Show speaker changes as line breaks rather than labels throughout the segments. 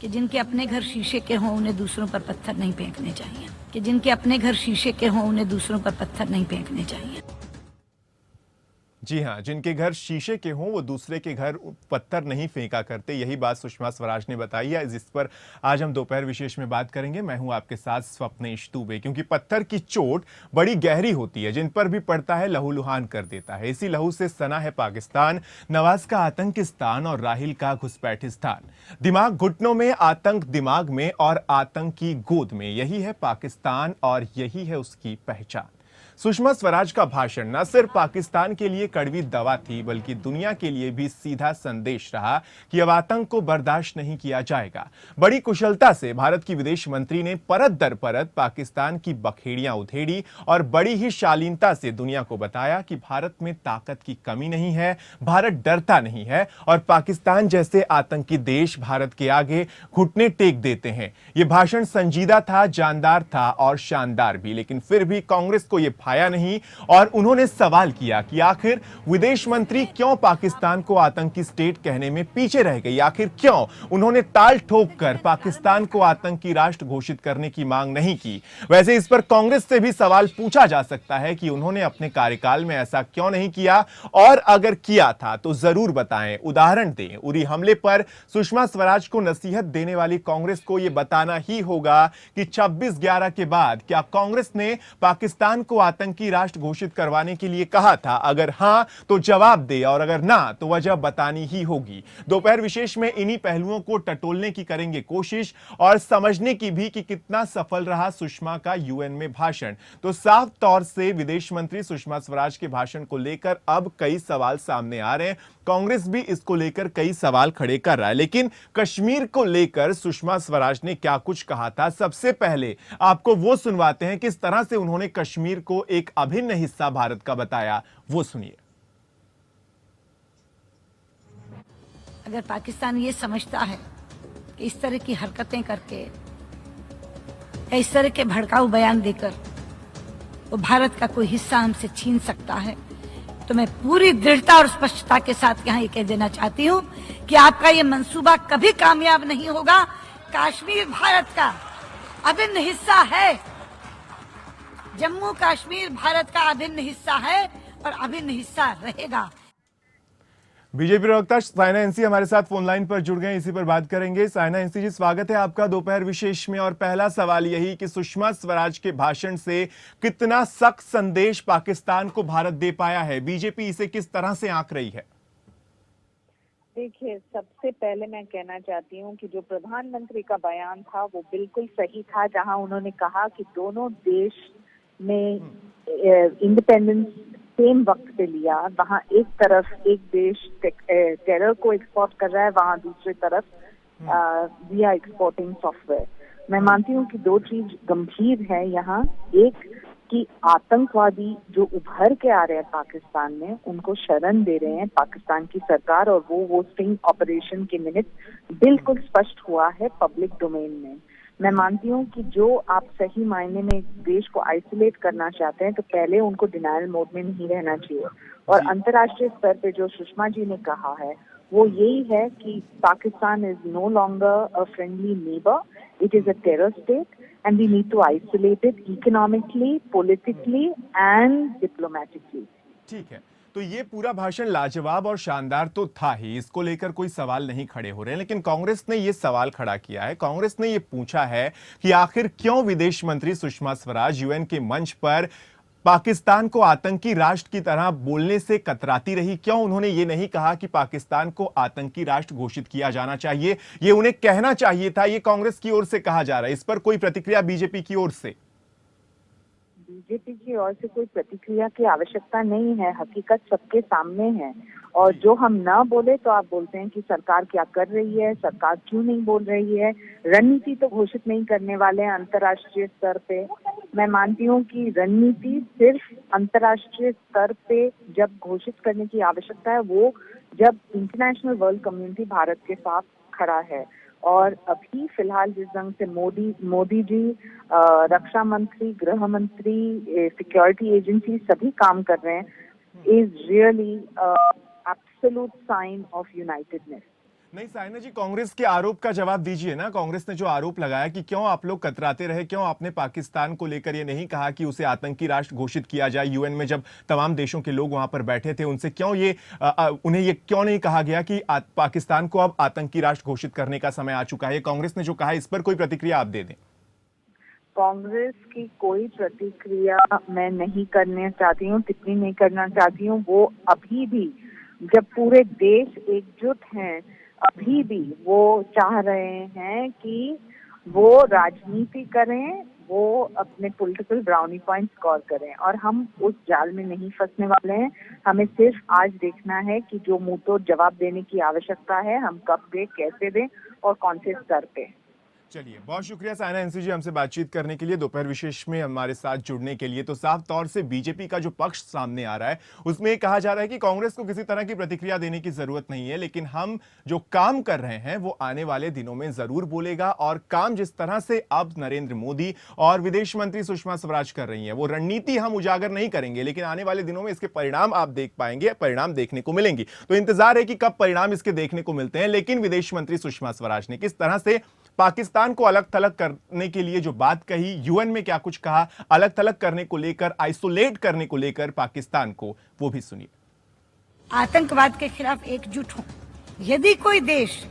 कि जिनके अपने घर शीशे के हों उन्हें दूसरों पर पत्थर नहीं फेंकने चाहिए, कि जिनके अपने घर शीशे के हों उन्हें दूसरों पर पत्थर नहीं फेंकने चाहिए।
जी हां, जिनके घर शीशे के हों वो दूसरे के घर पत्थर नहीं फेंका करते, यही बात सुषमा स्वराज ने बताई है। जिस पर आज हम दोपहर विशेष में बात करेंगे। मैं हूं आपके साथ स्वप्नेश दुबे। क्योंकि पत्थर की चोट बड़ी गहरी होती है, जिन पर भी पड़ता है लहूलुहान कर देता है। इसी लहू से सना है पाकिस्तान, नवाज का आतंकिस्तान और राहिल का घुसपैठिस्तान। दिमाग घुटनों में, आतंक दिमाग में और आतंक की गोद में, यही है पाकिस्तान और यही है उसकी पहचान। सुषमा स्वराज का भाषण न सिर्फ पाकिस्तान के लिए कड़वी दवा थी, बल्कि दुनिया के लिए भी सीधा संदेश रहा कि अब आतंक को बर्दाश्त नहीं किया जाएगा। बड़ी कुशलता से भारत की विदेश मंत्री ने परत दर परत पाकिस्तान की बखेड़ियां उधेड़ी और बड़ी ही शालीनता से दुनिया को बताया कि भारत में ताकत की कमी नहीं है, भारत डरता नहीं है और पाकिस्तान जैसे आतंकी देश भारत के आगे घुटने टेक देते हैं। यह भाषण संजीदा था, जानदार था और शानदार भी, लेकिन फिर भी कांग्रेस को यह भाया नहीं और उन्होंने सवाल किया कि आखिर विदेश मंत्री क्यों पाकिस्तान को आतंकी स्टेट कहने में पीछे रह गई। आखिर क्यों उन्होंने ताल ठोककर पाकिस्तान को आतंकी राष्ट्र घोषित करने की मांग नहीं की। वैसे इस पर कांग्रेस से भी सवाल पूछा जा सकता है कि उन्होंने अपने कार्यकाल में ऐसा क्यों नहीं किया और अगर किया था तो जरूर बताएं, उदाहरण दें। उरी हमले पर सुषमा स्वराज को नसीहत देने वाली कांग्रेस को यह बताना ही होगा कि 26/11 के बाद क्या कांग्रेस ने पाकिस्तान को आतंकी राष्ट्र घोषित करवाने के लिए कहा था। अगर हां तो जवाब दे और अगर ना तो वजह बतानी ही होगी। दोपहर विशेष में इन्हीं पहलुओं को टटोलने की करेंगे कोशिश और समझने की भी कि कितना सफल रहा सुषमा का यूएन में भाषण। तो साफ तौर से विदेश मंत्री सुषमा स्वराज के भाषण को लेकर अब कई सवाल सामने आ रहे हैं। कांग्रेस भी इसको लेकर कई सवाल खड़े कर रहा है। लेकिन कश्मीर को लेकर सुषमा स्वराज ने क्या कुछ कहा था, सबसे पहले आपको वो सुनवाते हैं किस तरह से उन्होंने कश्मीर को एक अभिन्न हिस्सा भारत का बताया, वो सुनिए।
अगर पाकिस्तान ये समझता है कि इस तरह की हरकतें करके या इस तरह के भड़काऊ बयान देकर वो भारत का कोई हिस्सा हमसे छीन सकता है, तो मैं पूरी दृढ़ता और स्पष्टता के साथ यहाँ ये कह देना चाहती हूँ कि आपका ये मंसूबा कभी कामयाब नहीं होगा। कश्मीर भारत का अभिन्न हिस्सा है, जम्मू कश्मीर भारत का अभिन्न हिस्सा है और अभिन्न हिस्सा रहेगा।
बीजेपी प्रवक्ता साइना एनसी हमारे साथ फोन लाइन पर जुड़ गए, इसी पर बात करेंगे। साइना एनसी जी, स्वागत है आपका दोपहर विशेष में। और पहला सवाल यही कि सुषमा स्वराज के भाषण से कितना सख्त संदेश पाकिस्तान को भारत दे पाया है, बीजेपी इसे किस तरह से आंक रही है?
देखिए, सबसे पहले मैं कहना चाहती हूँ कि जो प्रधानमंत्री का बयान था वो बिल्कुल सही था, जहां उन्होंने कहा कि दोनों देश ने इंडिपेंडेंस सेम वक्त पे लिया। वहाँ एक तरफ एक देश टेरर को एक्सपोर्ट कर रहा है, वहाँ दूसरी तरफ वी आर एक्सपोर्टिंग सॉफ्टवेयर। मैं मानती हूँ कि दो चीज गंभीर है यहाँ। एक कि आतंकवादी जो उभर के आ रहे हैं पाकिस्तान में, उनको शरण दे रहे हैं पाकिस्तान की सरकार, और वो स्टिंग ऑपरेशन के मिनट बिल्कुल स्पष्ट हुआ है पब्लिक डोमेन में। मैं मानती हूँ कि जो आप सही मायने में देश को आइसोलेट करना चाहते हैं तो पहले उनको डिनायल मोड में नहीं रहना चाहिए। और अंतर्राष्ट्रीय स्तर पे जो सुषमा जी ने कहा है वो यही है कि Pakistan is no longer a friendly neighbour, it is a terror state and we need to isolate it economically, politically and diplomatically.
ठीक है, तो ये पूरा भाषण लाजवाब और शानदार तो था ही, इसको लेकर कोई सवाल नहीं खड़े हो रहे हैं। लेकिन कांग्रेस ने ये सवाल खड़ा किया है, कांग्रेस ने ये पूछा है कि आखिर क्यों विदेश मंत्री सुषमा स्वराज यूएन के मंच पर पाकिस्तान को आतंकी राष्ट्र की तरह बोलने से कतराती रही। क्यों उन्होंने ये नहीं कहा कि पाकिस्तान को आतंकी राष्ट्र घोषित किया जाना चाहिए, ये उन्हें कहना चाहिए था। ये कांग्रेस की ओर से कहा जा रहा है, इस पर कोई प्रतिक्रिया बीजेपी की ओर से?
बीजेपी की ओर से कोई प्रतिक्रिया की आवश्यकता नहीं है, हकीकत सबके सामने है। और जो हम ना बोले तो आप बोलते हैं कि सरकार क्या कर रही है, सरकार क्यों नहीं बोल रही है। रणनीति तो घोषित नहीं करने वाले हैं अंतर्राष्ट्रीय स्तर पे। मैं मानती हूँ कि रणनीति सिर्फ अंतर्राष्ट्रीय स्तर पे जब घोषित करने की आवश्यकता है वो जब इंटरनेशनल वर्ल्ड कम्युनिटी भारत के साथ खड़ा है। और अभी फिलहाल जिस ढंग से मोदी जी, रक्षा मंत्री, गृह मंत्री, सिक्योरिटी एजेंसी सभी काम कर रहे हैं, is really absolute sign of unitedness.
नहीं साइना जी, कांग्रेस के आरोप का जवाब दीजिए ना। कांग्रेस ने जो आरोप लगाया कि क्यों आप लोग कतराते रहे, क्यों आपने पाकिस्तान को लेकर ये नहीं कहा कि उसे आतंकी राष्ट्र घोषित किया जाए। यूएन में जब तमाम देशों के लोग वहां पर बैठे थे, उनसे क्यों उन्हें ये क्यों नहीं कहा गया कि पाकिस्तान को अब आतंकी राष्ट्र घोषित करने का समय आ चुका है। कांग्रेस ने जो कहा, इस पर कोई प्रतिक्रिया आप दे दें।
कांग्रेस की कोई प्रतिक्रिया मैं नहीं करना चाहती हूँ, टिप्पणी नहीं करना चाहती हूँ। वो अभी भी, जब पूरे देश एकजुट हैं, अभी भी वो चाह रहे हैं कि वो राजनीति करें, वो अपने पॉलिटिकल ब्राउनी पॉइंट स्कोर करें, और हम उस जाल में नहीं फंसने वाले हैं। हमें सिर्फ आज देखना है कि जो मुंह तोड़ जवाब देने की आवश्यकता है, हम कब दें, कैसे दें और कौन से स्तर पे।
चलिए, बहुत शुक्रिया साइना एनसी जी हमसे बातचीत करने के लिए, दोपहर विशेष में हमारे साथ जुड़ने के लिए। तो साफ तौर से बीजेपी का जो पक्ष सामने आ रहा है, उसमें ये कहा जा रहा है कि कांग्रेस को किसी तरह की प्रतिक्रिया देने की जरूरत नहीं है, लेकिन हम जो काम कर रहे हैं वो आने वाले दिनों में जरूर बोलेगा। और काम जिस तरह से अब नरेंद्र मोदी और विदेश मंत्री सुषमा स्वराज कर रही हैं, वो रणनीति हम उजागर नहीं करेंगे, लेकिन आने वाले दिनों में इसके परिणाम आप देख पाएंगे, परिणाम देखने को मिलेंगे। तो इंतजार है कि कब परिणाम इसके देखने को मिलते हैं। लेकिन विदेश मंत्री सुषमा स्वराज ने किस तरह से पाकिस्तान को अलग थलग करने के लिए जो बात कही, यूएन में क्या कुछ कहा, अलग थलग करने को लेकर, आइसोलेट करने को लेकर पाकिस्तान को, वो भी सुनिए।
आतंकवाद के खिलाफ एकजुट हों। यदि कोई देश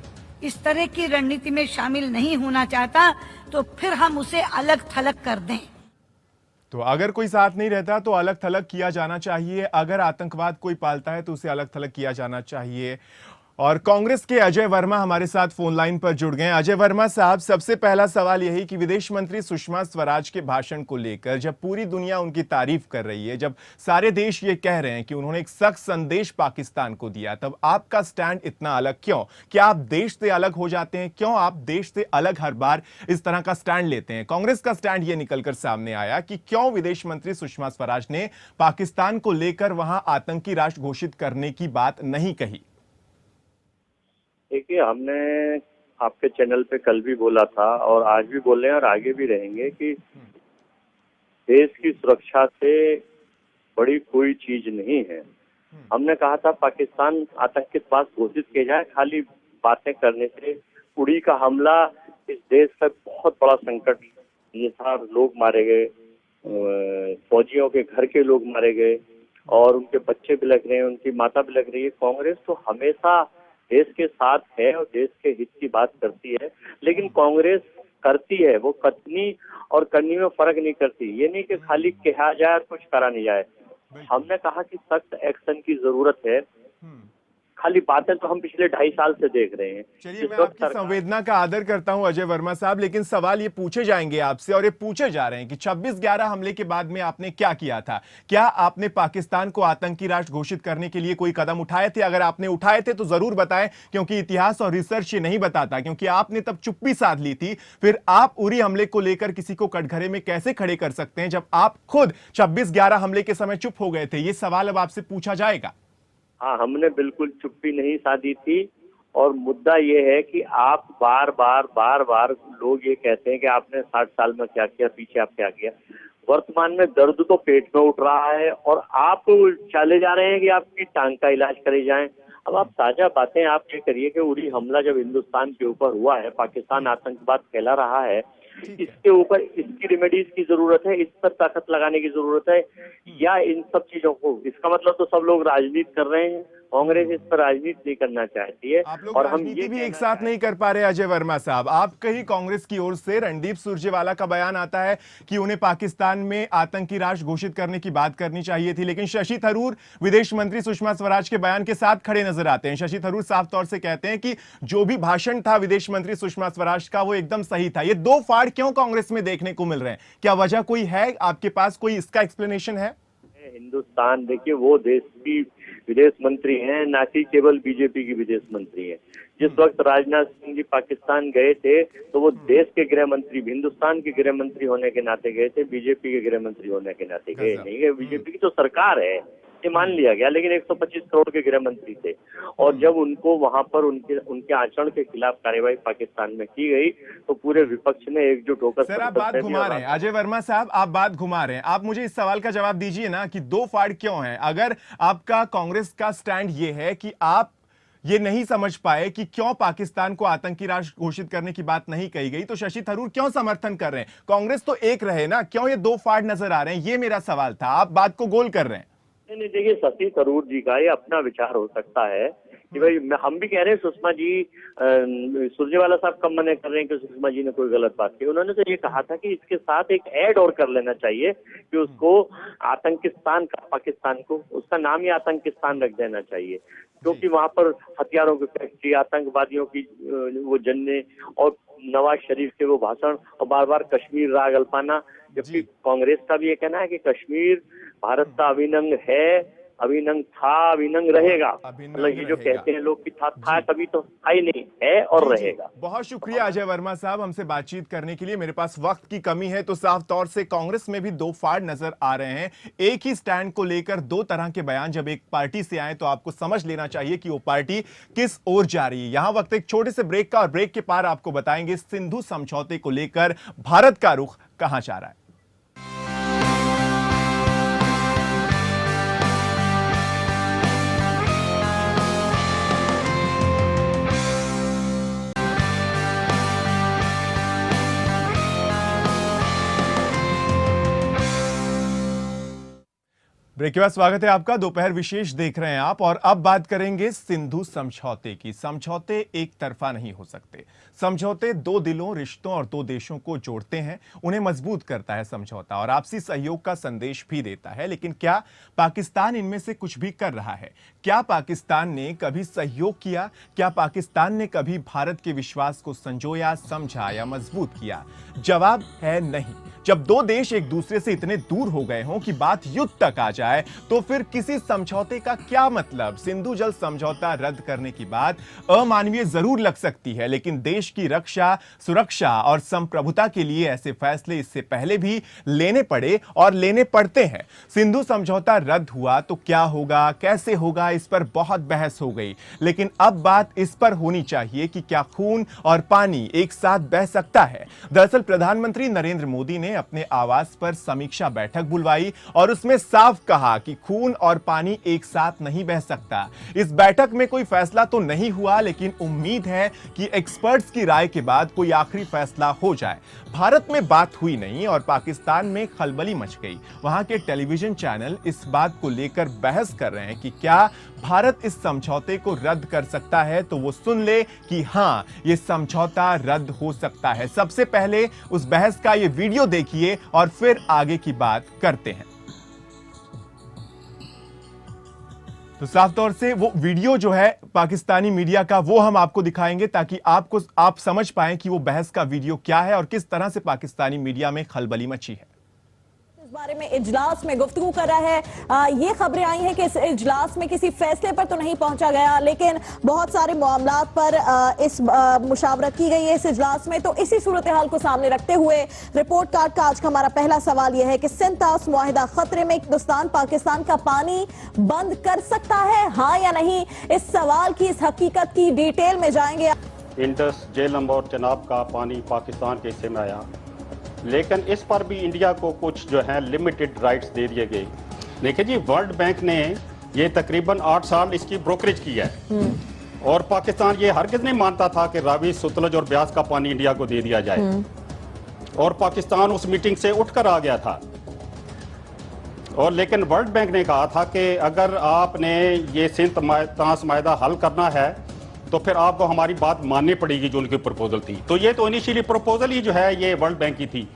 इस तरह की रणनीति में शामिल नहीं होना चाहता तो फिर हम उसे अलग थलग कर दें।
तो अगर कोई साथ नहीं रहता तो अलग थलग किया जाना चाहिए, अगर आतंकवाद कोई पालता है तो उसे अलग थलग किया जाना चाहिए। और कांग्रेस के अजय वर्मा हमारे साथ फोन लाइन पर जुड़ गए। अजय वर्मा साहब, सबसे पहला सवाल यही कि विदेश मंत्री सुषमा स्वराज के भाषण को लेकर जब पूरी दुनिया उनकी तारीफ कर रही है, जब सारे देश ये कह रहे हैं कि उन्होंने एक सख्त संदेश पाकिस्तान को दिया, तब आपका स्टैंड इतना अलग क्यों? क्या आप देश से अलग हो जाते हैं? क्यों आप देश से अलग हर बार इस तरह का स्टैंड लेते हैं? कांग्रेस का स्टैंड ये निकलकर सामने आया कि क्यों विदेश मंत्री सुषमा स्वराज ने पाकिस्तान को लेकर वहां आतंकी राष्ट्र घोषित करने की बात नहीं कही।
देखिए, हमने आपके चैनल पे कल भी बोला था और आज भी बोल रहे हैं और आगे भी रहेंगे कि देश की सुरक्षा से बड़ी कोई चीज नहीं है। हमने कहा था पाकिस्तान आतंकवाद घोषित किया जाए, खाली बातें करने से। उड़ी का हमला इस देश का बहुत बड़ा संकट, ये सारे लोग मारे गए, फौजियों के घर के लोग मारे गए और उनके बच्चे भी लग रहे हैं, उनकी माता भी लग रही है। कांग्रेस तो हमेशा देश के साथ है और देश के हित की बात करती है, लेकिन कांग्रेस करती है, वो कथनी और करनी में फर्क नहीं करती। ये नहीं कि खाली कहा जाए और कुछ करा नहीं जाए। हमने कहा कि सख्त एक्शन की जरूरत है, खाली बातें तो हम पिछले 2.5 साल से देख रहे हैं।
चलिए, मैं आपकी संवेदना का आदर करता हूं अजय वर्मा साहब, लेकिन सवाल ये पूछे जाएंगे आपसे और ये पूछे जा रहे हैं कि 26/11 हमले के बाद में आपने क्या किया था? क्या आपने पाकिस्तान को आतंकी राष्ट्र घोषित करने के लिए कोई कदम उठाए थे? अगर आपने उठाए थे तो जरूर बताएं, क्योंकि इतिहास और रिसर्च ये नहीं बताता, क्योंकि आपने तब चुप्पी साध ली थी। फिर आप उरी हमले को लेकर किसी को कटघरे में कैसे खड़े कर सकते हैं जब आप खुद 26/11 हमले के समय चुप हो गए थे? ये सवाल अब आपसे पूछा जाएगा।
हाँ, हमने बिल्कुल चुप्पी नहीं साधी थी और मुद्दा ये है कि आप बार बार लोग ये कहते हैं कि आपने 60 साल में क्या किया, पीछे आप क्या किया। वर्तमान में दर्द तो पेट में उठ रहा है और आप चले जा रहे हैं कि आपकी टांग का इलाज करे जाएं। अब आप ताजा बातें आप ये करिए कि उड़ी हमला जब हिंदुस्तान के ऊपर हुआ है, पाकिस्तान आतंकवाद फैला रहा है, इसके ऊपर इसकी रेमेडीज की जरूरत है, इस पर ताकत लगाने की जरूरत है, या इन सब चीजों को? इसका मतलब तो सब लोग राजनीति कर रहे हैं। कांग्रेस इस पर राजनीति नहीं करना चाहती है
और हम ये भी एक साथ नहीं कर पा रहे। अजय वर्मा साहब, आपके ही कांग्रेस की ओर से रणदीप सुरजेवाला का बयान आता है कि उन्हें पाकिस्तान में आतंकी राष्ट्र घोषित करने की बात करनी चाहिए थी, लेकिन शशि थरूर विदेश मंत्री सुषमा स्वराज के बयान के साथ खड़े नजर आते हैं। शशि थरूर साफ तौर से कहते हैं कि जो भी भाषण था विदेश मंत्री सुषमा स्वराज का, वो एकदम सही था। ये दो फाड़ क्यों कांग्रेस में देखने को मिल रहे हैं? क्या वजह कोई है आपके पास? कोई इसका एक्सप्लेनेशन है?
हिंदुस्तान, देखिए, वो देश की विदेश मंत्री हैं, ना कि केवल बीजेपी की विदेश मंत्री हैं। जिस वक्त राजनाथ सिंह जी पाकिस्तान गए थे तो वो देश के गृह मंत्री, हिंदुस्तान के गृह मंत्री होने के नाते गए थे, बीजेपी के गृह मंत्री होने के नाते गए नहीं गए। बीजेपी की तो सरकार है, ये मान लिया गया, लेकिन 125 करोड़ के गृह मंत्री थे। और जब उनको वहां पर उनके आचरण के खिलाफ कार्रवाई पाकिस्तान में की गई तो पूरे विपक्ष ने एकजुट होकर।
सर, आप बात घुमा रहे हैं अजय वर्मा साहब, आप बात घुमा रहे हैं। आप मुझे इस सवाल का जवाब दीजिए ना कि दो फाड़ क्यों है? अगर आपका कांग्रेस का स्टैंड ये है कि आप ये नहीं समझ पाए कि क्यों पाकिस्तान को आतंकी राष्ट्र घोषित करने की बात नहीं कही गई, तो शशि थरूर क्यों समर्थन कर रहे हैं? कांग्रेस तो एक रहे ना, क्यों ये दो फाड़ नजर आ रहे हैं? ये मेरा सवाल था। आप बात को गोल कर रहे हैं।
नहीं, देखिए, शशि थरूर जी का ये अपना विचार हो सकता है कि भाई हम भी कह रहे हैं सुषमा जी, सुरजेवाला साहब कब मना कर रहे हैं कि सुषमा जी ने कोई गलत बात की। उन्होंने तो ये कहा था कि इसके साथ एक ऐड और कर लेना चाहिए कि उसको आतंकिस्तान का, पाकिस्तान को उसका नाम ही आतंकिस्तान रख देना चाहिए, क्योंकि वहां पर हथियारों की फैक्ट्री, आतंकवादियों की वो जन्ने और नवाज शरीफ के वो भाषण और बार बार कश्मीर राग अल्पाना, जबकि कांग्रेस का भी ये कहना है कि कश्मीर भारत का अभिन्न है, अभिन्न था, अभिन्न रहेगा। मतलब ये जो कहते हैं लोग कि था कभी, तो है ही नहीं, है और रहेगा।
बहुत शुक्रिया अजय वर्मा साहब हमसे बातचीत करने के लिए। मेरे पास वक्त की कमी है, तो साफ तौर से कांग्रेस में भी दो फाड़ नजर आ रहे हैं। एक ही स्टैंड को लेकर दो तरह के बयान जब एक पार्टी से आए तो आपको समझ लेना चाहिए कि वो पार्टी किस ओर जा रही है। यहां वक्त एक छोटे से ब्रेक का, और ब्रेक के पार आपको बताएंगे सिंधु समझौते को लेकर भारत का रुख कहां जा रहा है। ब्रेक के बाद स्वागत है आपका। दोपहर विशेष देख रहे हैं आप, और अब बात करेंगे सिंधु समझौते की। समझौते एक तरफा नहीं हो सकते। समझौते दो दिलों, रिश्तों और दो देशों को जोड़ते हैं, उन्हें मजबूत करता है समझौता, और आपसी सहयोग का संदेश भी देता है। लेकिन क्या पाकिस्तान इनमें से कुछ भी कर रहा है? क्या पाकिस्तान ने कभी सहयोग किया? क्या पाकिस्तान ने कभी भारत के विश्वास को संजोया, समझा या मजबूत किया? जवाब है नहीं। जब दो देश एक दूसरे से इतने दूर हो गए हों कि बात युद्ध तक आ जाए, तो फिर किसी समझौते का क्या मतलब? सिंधु जल समझौता रद्द करने की बात अमानवीय जरूर लग सकती है, लेकिन देश की रक्षा, सुरक्षा और संप्रभुता के लिए ऐसे फैसले इससे पहले भी लेने पड़े और लेने पड़ते हैं। सिंधु समझौता रद्द हुआ तो क्या होगा, कैसे होगा, इस पर बहुत बहस हो गई। लेकिन अब बात इस पर होनी चाहिए कि क्या खून और पानी एक साथ बह सकता है? दरअसल प्रधानमंत्री नरेंद्र मोदी ने अपने आवास पर समीक्षा बैठक बुलवाई और उसमें साफ कहा कि खून और पानी एक साथ नहीं बह सकता। इस बैठक में कोई फैसला तो नहीं हुआ, लेकिन उम्मीद है कि एक्सपर्ट्स की राय के बाद कोई आखिरी फैसला हो जाए। भारत में बात हुई नहीं और पाकिस्तान में खलबली मच गई। वहां के टेलीविजन चैनल इस बात को लेकर बहस कर रहे हैं कि क्या भारत इस समझौते को रद्द कर सकता है, तो वो सुन ले कि हां, ये समझौता रद्द हो सकता है। सबसे पहले उस बहस का ये वीडियो देखिए और फिर आगे की बात करते हैं। तो साफ तौर से वो वीडियो जो है पाकिस्तानी मीडिया का, वो हम आपको दिखाएंगे ताकि आप समझ पाएं कि वो बहस का वीडियो क्या है और किस तरह से पाकिस्तानी मीडिया में खलबली मची है।
इस बारे में इजलास में गुफ्तगू कर रहा है। ये खबरें आई हैं कि इस इजलास में किसी फैसले पर तो नहीं पहुंचा गया, लेकिन बहुत सारे मामलात पर इस मुशावरत की गई है इस इजलास में। तो इसी सूरत हाल को सामने रखते हुए रिपोर्ट कार्ड का आज का हमारा पहला सवाल यह है कि सिंध ताउस मुआहिदा खतरे में, हिंदुस्तान पाकिस्तान का पानी बंद कर सकता है, हाँ या नहीं? इस सवाल की, इस हकीकत की डिटेल में जाएंगे।
इंडस, झेलम और चनाब का पानी पाकिस्तान के हिस्से में आया, लेकिन इस पर भी इंडिया को कुछ जो है लिमिटेड राइट्स दे दिए गए। देखिए जी, वर्ल्ड बैंक ने ये तकरीबन 8 साल इसकी ब्रोकरेज की है, और पाकिस्तान ये हरगिज नहीं मानता था कि रावी, सतलुज और ब्यास का पानी इंडिया को दे दिया जाए, और पाकिस्तान उस मीटिंग से उठकर आ गया था। और लेकिन वर्ल्ड बैंक ने कहा था कि अगर आपने ये सिंध ताउस मुआहिदा हल करना है तो फिर आपको हमारी बात माननी पड़ेगी, जो उनकी प्रपोजल थी। तो ये तो इनिशियली प्रपोजल ही जो है ये वर्ल्ड बैंक की थी।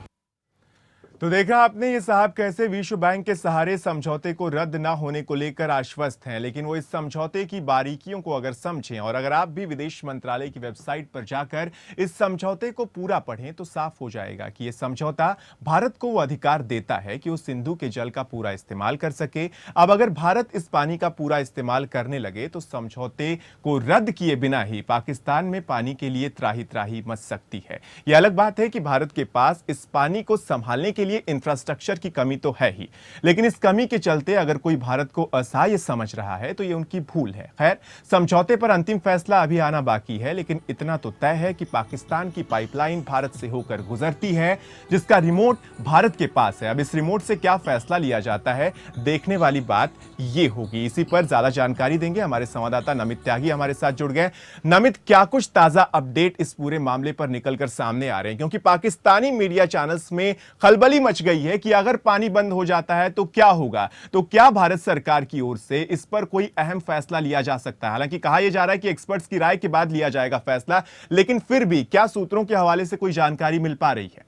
तो देखा आपने ये साहब कैसे विश्व बैंक के सहारे समझौते को रद्द ना होने को लेकर आश्वस्त हैं, लेकिन वो इस समझौते की बारीकियों को अगर समझें, और अगर आप भी विदेश मंत्रालय की वेबसाइट पर जाकर इस समझौते को पूरा पढ़ें, तो साफ हो जाएगा कि ये समझौता भारत को वो अधिकार देता है कि वो सिंधु के जल का पूरा इस्तेमाल कर सके। अब अगर भारत इस पानी का पूरा इस्तेमाल करने लगे तो समझौते को रद्द किए बिना ही पाकिस्तान में पानी के लिए त्राही त्राही मच सकती है। यह अलग बात है कि भारत के पास इस पानी को संभालने के लिए इंफ्रास्ट्रक्चर की कमी तो है ही, लेकिन इस कमी के चलते अगर कोई भारत को असहाय समझ रहा है तो ये उनकी भूल है। खैर, समझौते पर अंतिम फैसला अभी आना बाकी है, लेकिन इतना तो तय है कि पाकिस्तान की पाइपलाइन भारत से होकर गुजरती है, जिसका रिमोट भारत के पास है। अब इस रिमोट से क्या फैसला लिया जाता है, देखने वाली बात ये होगी। इसी पर ज्यादा जानकारी देंगे हमारे संवाददाता नमित त्यागी हमारे साथ जुड़ गए। नमित, क्या कुछ ताजा अपडेट इस पूरे मामले पर निकलकर सामने आ रहे हैं, क्योंकि पाकिस्तानी मीडिया चैनल्स में खलबली मच गई है कि अगर पानी बंद हो जाता है तो क्या होगा। तो क्या भारत सरकार की ओर से इस पर कोई अहम फैसला लिया जा सकता है? हालांकि कहा यह जा रहा है कि एक्सपर्ट्स की राय के बाद लिया जाएगा फैसला, लेकिन फिर भी क्या सूत्रों के हवाले से कोई जानकारी मिल पा रही है?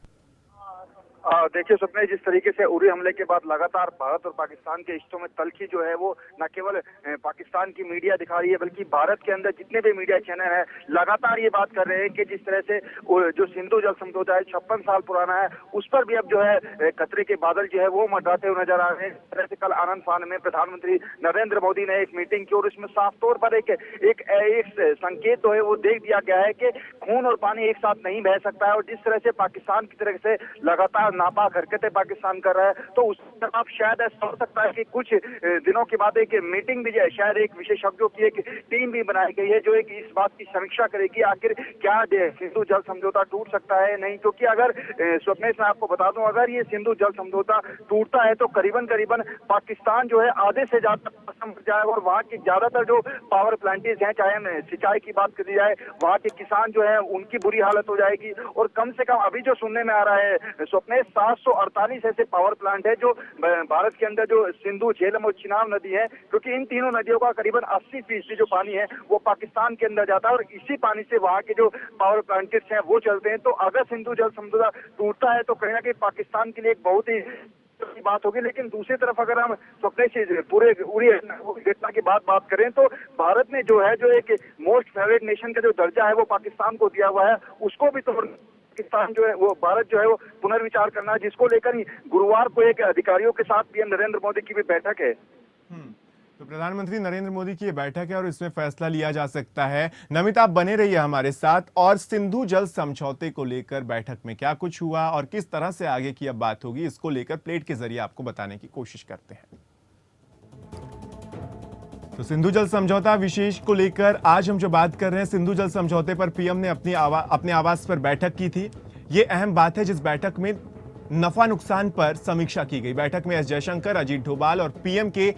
देखिए स्वप्न, जिस तरीके से उरी हमले के बाद लगातार भारत और पाकिस्तान के रिश्तों में तल्खी जो है वो न केवल पाकिस्तान की मीडिया दिखा रही है, बल्कि भारत के अंदर जितने भी मीडिया चैनल है लगातार ये बात कर रहे हैं कि जिस तरह से जो सिंधु जल समझौता है 56 साल पुराना है, उस पर भी अब जो है खतरे के बादल जो है वो मंडराते हुए नजर आ रहे हैं। इस तरह से कल आनंद फान में प्रधानमंत्री नरेंद्र मोदी ने एक मीटिंग की और इसमें साफ तौर पर एक संकेत जो है वो देख दिया गया है कि खून और पानी एक साथ नहीं बह सकता है। और जिस तरह से पाकिस्तान की तरफ से लगातार नापाक हरकतें पाकिस्तान कर रहा है, तो उस आप शायद ऐसा हो सकता है कि कुछ दिनों के बाद एक मीटिंग भी शायद एक विशेषज्ञों की एक टीम भी बनाई गई है जो एक इस बात की समीक्षा करेगी आखिर क्या सिंधु जल समझौता टूट सकता है नहीं। क्योंकि अगर स्वप्नेश मैं आपको बता दूं, अगर ये सिंधु जल समझौता टूटता है तो करीबन पाकिस्तान जो है आधे से ज्यादा मर जाएगा और वहाँ की ज्यादातर जो पावर प्लांटेज हैं, चाहे सिंचाई की बात करी जाए, वहाँ के किसान जो है उनकी बुरी हालत हो जाएगी। और कम से कम अभी जो सुनने में आ रहा है स्वप्नेश, 748 ऐसे पावर प्लांट है जो भारत के अंदर जो सिंधु, झेलम और चिनाब नदी है, क्योंकि इन तीनों नदियों का करीबन 80% जो पानी है वो पाकिस्तान के अंदर जाता है और इसी पानी से वहाँ के जो पावर प्लांटेज हैं वो चलते हैं। तो अगर सिंधु जल समझौता टूटता है तो कहीं ना कहीं पाकिस्तान के लिए एक बहुत ही की बात होगी। लेकिन दूसरी तरफ अगर हम स्वप्न से पूरे घटना की बात करें तो भारत ने जो है जो एक मोस्ट फेवरेट नेशन का जो दर्जा है वो पाकिस्तान को दिया हुआ है, उसको भी तो पाकिस्तान जो है वो भारत जो है वो पुनर्विचार करना है, जिसको लेकर ही गुरुवार को एक अधिकारियों के साथ पीएम नरेंद्र मोदी की भी बैठक है।
तो प्रधानमंत्री नरेंद्र मोदी की ये बैठक है और इसमें फैसला लिया जा सकता है। नमित, आप बने रहिए हमारे साथ। और सिंधु जल समझौते को लेकर बैठक में क्या कुछ हुआ और किस तरह से आगे की अब बात होगी, इसको लेकर प्लेट के जरिए आपको बताने की कोशिश करते हैं। तो सिंधु जल समझौता विशेष को लेकर आज हम जो बात कर रहे हैं, सिंधु जल समझौते पर पीएम ने अपने आवास पर बैठक की थी। ये अहम बात है जिस बैठक में नफा नुकसान पर समीक्षा की गई। बैठक में एस जयशंकर, अजीत डोभाल और पीएम के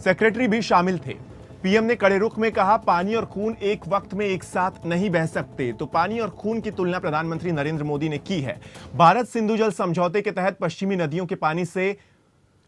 सेक्रेटरी भी शामिल थे। पीएम ने कड़े रुख में कहा, पानी और खून एक वक्त में एक साथ नहीं बह सकते। तो पानी और खून की तुलना प्रधानमंत्री नरेंद्र मोदी ने की है। भारत सिंधु जल समझौते के तहत पश्चिमी नदियों के पानी से,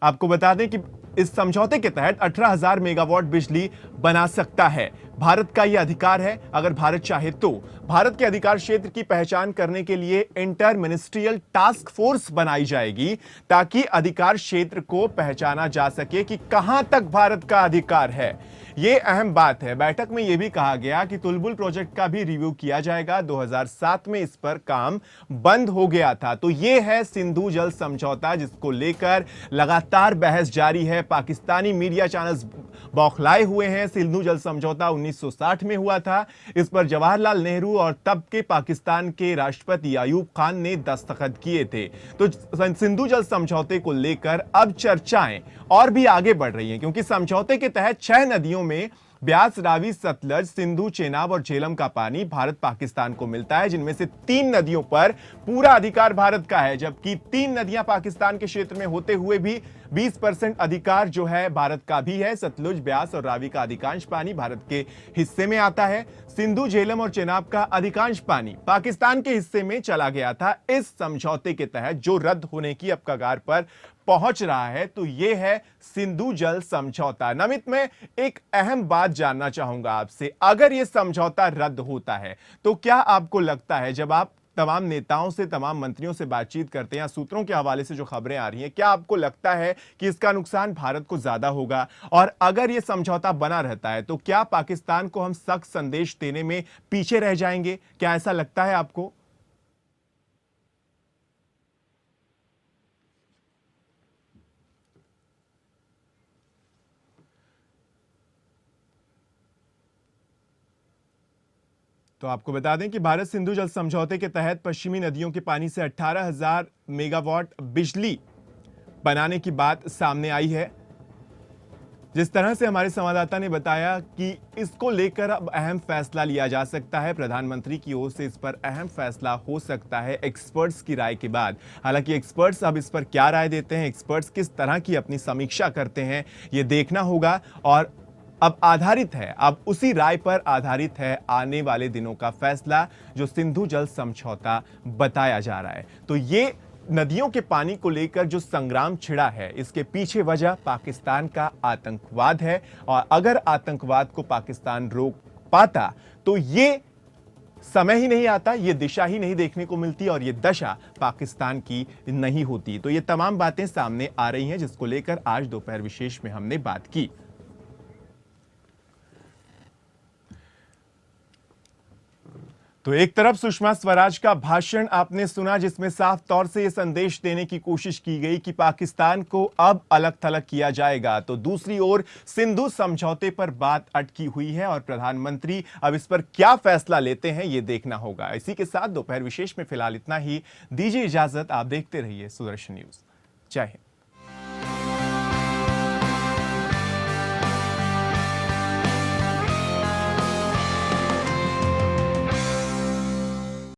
आपको बता दें कि इस समझौते के तहत 18,000 मेगावाट बिजली बना सकता है। भारत का यह अधिकार है। अगर भारत चाहे तो भारत के अधिकार क्षेत्र की पहचान करने के लिए इंटर मिनिस्ट्रियल टास्क फोर्स बनाई जाएगी, ताकि अधिकार क्षेत्र को पहचाना जा सके कि कहां तक भारत का अधिकार है। यह अहम बात है। बैठक में यह भी कहा गया कि तुलबुल प्रोजेक्ट का भी रिव्यू किया जाएगा। 2007 में इस पर काम बंद हो गया था। तो यह है सिंधु जल समझौता, जिसको लेकर लगातार बहस जारी है। पाकिस्तानी मीडिया चैनल्स बौखलाए हुए हैं। सिंधु जल समझौता 1960 में हुआ था। इस पर जवाहरलाल नेहरू और तब के पाकिस्तान के राष्ट्रपति अयूब खान ने दस्तखत किए थे। तो सिंधु जल समझौते को लेकर अब चर्चाएं और भी आगे बढ़ रही हैं, क्योंकि समझौते के तहत 6 नदियों में ब्यास, रावी, सतलज, सिंधु, चेनाब और झेलम का पानी भारत पाकिस्तान को मिलता है, जिनमें से 3 नदियों पर पूरा अधिकार भारत का है, जबकि 3 नदियां पाकिस्तान के क्षेत्र में होते हुए भी 20% अधिकार जो है भारत का भी है। सतलुज, ब्यास और रावी का अधिकांश पानी भारत के हिस्से में आता है। सिंधु, झेलम और चेनाब का अधिकांश पानी पाकिस्तान के हिस्से में चला गया था। इस समझौते के तहत जो रद्द होने की अब कगार पर पहुंच रहा है, तो यह है सिंधु जल समझौता। नमित, मैं एक अहम बात जानना चाहूंगा आपसे। अगर यह समझौता रद्द होता है तो क्या आपको लगता है, जब आप तमाम नेताओं से, तमाम मंत्रियों से बातचीत करते हैं या सूत्रों के हवाले से जो खबरें आ रही हैं, क्या आपको लगता है कि इसका नुकसान भारत को ज्यादा होगा? और अगर यह समझौता बना रहता है तो क्या पाकिस्तान को हम सख्त संदेश देने में पीछे रह जाएंगे? क्या ऐसा लगता है आपको? तो आपको बता दें कि भारत सिंधु जल समझौते के तहत पश्चिमी नदियों के पानी से 18,000 मेगावाट बिजली बनाने की बात सामने आई है। जिस तरह से हमारे संवाददाता ने बताया कि इसको लेकर अब अहम फैसला लिया जा सकता है। प्रधानमंत्री की ओर से इस पर अहम फैसला हो सकता है एक्सपर्ट्स की राय के बाद। हालांकि एक्सपर्ट्स अब इस पर क्या राय देते हैं, एक्सपर्ट्स किस तरह की अपनी समीक्षा करते हैं, ये देखना होगा। और अब आधारित है, अब उसी राय पर आधारित है आने वाले दिनों का फैसला जो सिंधु जल समझौता बताया जा रहा है। तो ये नदियों के पानी को लेकर जो संग्राम छिड़ा है, इसके पीछे वजह पाकिस्तान का आतंकवाद है। और अगर आतंकवाद को पाकिस्तान रोक पाता तो ये समय ही नहीं आता, ये दिशा ही नहीं देखने को मिलती और ये दशा पाकिस्तान की नहीं होती। तो ये तमाम बातें सामने आ रही हैं जिसको लेकर आज दोपहर विशेष में हमने बात की। तो एक तरफ सुषमा स्वराज का भाषण आपने सुना जिसमें साफ तौर से यह संदेश देने की कोशिश की गई कि पाकिस्तान को अब अलग थलग किया जाएगा, तो दूसरी ओर सिंधु समझौते पर बात अटकी हुई है और प्रधानमंत्री अब इस पर क्या फैसला लेते हैं ये देखना होगा। इसी के साथ दोपहर विशेष में फिलहाल इतना ही। दीजिए इजाजत, आप देखते रहिए सुदर्शन न्यूज। जय हिंद।